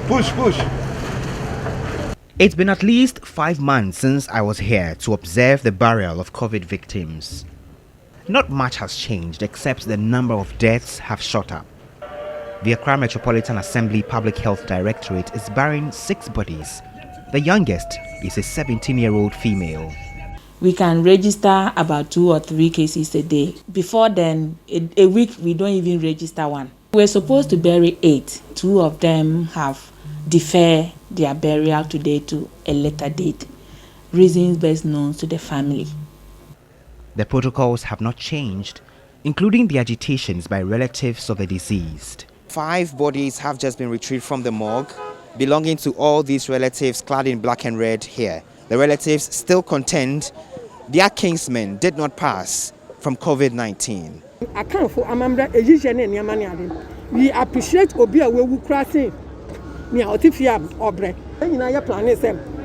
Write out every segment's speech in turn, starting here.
Push, push. It's been at least 5 months since I was here to observe the burial of COVID victims. Not much has changed except the number of deaths have shot up. The Accra Metropolitan Assembly Public Health Directorate is burying 6 bodies. The youngest is a 17-year-old female. We can register about 2 or 3 cases a day. Before then, a week we don't even register one. We're supposed to bury 8. 2 of them have deferred their burial today to a later date. Reasons best known to the family. The protocols have not changed, including the agitations by relatives of the deceased. 5 bodies have just been retrieved from the morgue, belonging to all these relatives clad in black and red here. The relatives still contend their kinsmen did not pass from COVID-19. We appreciate Obia Wewu crossing near Otifia Obre.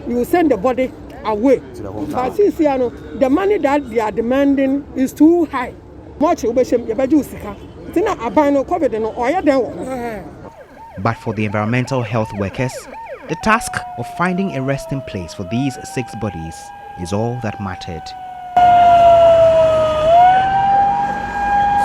You will send the body away. The money that they are demanding is too high. Much but for the environmental health workers, the task of finding a resting place for these 6 bodies is all that mattered.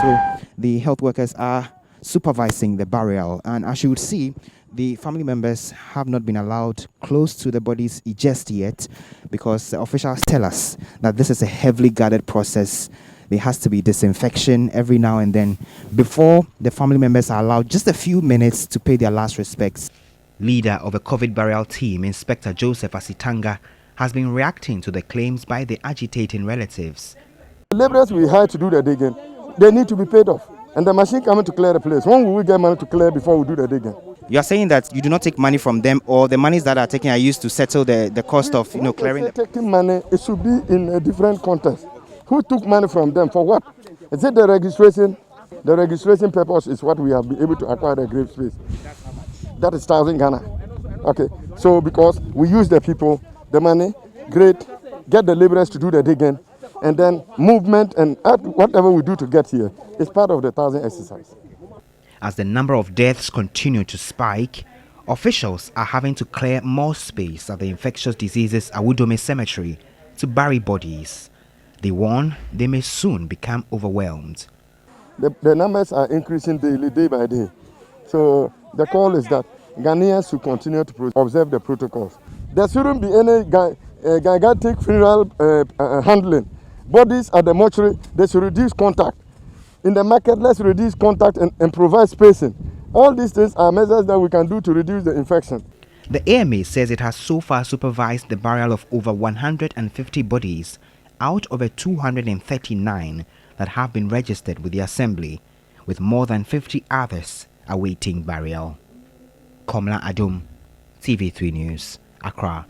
So the health workers are supervising the burial, and as you would see, the family members have not been allowed close to the bodies just yet because the officials tell us that this is a heavily guarded process. There has to be disinfection every now and then before the family members are allowed just a few minutes to pay their last respects. Leader of a COVID burial team, Inspector Joseph Asitanga, has been reacting to the claims by the agitating relatives. The laborers we hired to do the digging, they need to be paid off. And the machine coming to clear the place. When will we get money to clear before we do the digging? You are saying that you do not take money from them, or the monies that are taken are used to settle the cost of clearing? Taking money, it should be in a different context. Who took money from them for what? Is it the registration? The registration purpose is what we have been able to acquire the grave space. That is 1,000 Ghana. Okay, so because we use the people, the money, great, get the laborers to do the digging, and then movement and whatever we do to get here is part of the 1,000 exercise. As the number of deaths continue to spike, officials are having to clear more space at the infectious diseases Awudome Cemetery to bury bodies. They warn they may soon become overwhelmed. The numbers are increasing daily, day by day. So the call is that Ghanaians should continue to observe the protocols. There shouldn't be any gigantic funeral handling. Bodies at the mortuary, they should reduce contact. In the market, let's reduce contact and provide spacing. All these things are measures that we can do to reduce the infection. The AMA says it has so far supervised the burial of over 150 bodies out of 239 that have been registered with the Assembly, with more than 50 others awaiting burial. Komla Adum, TV3 News, Accra.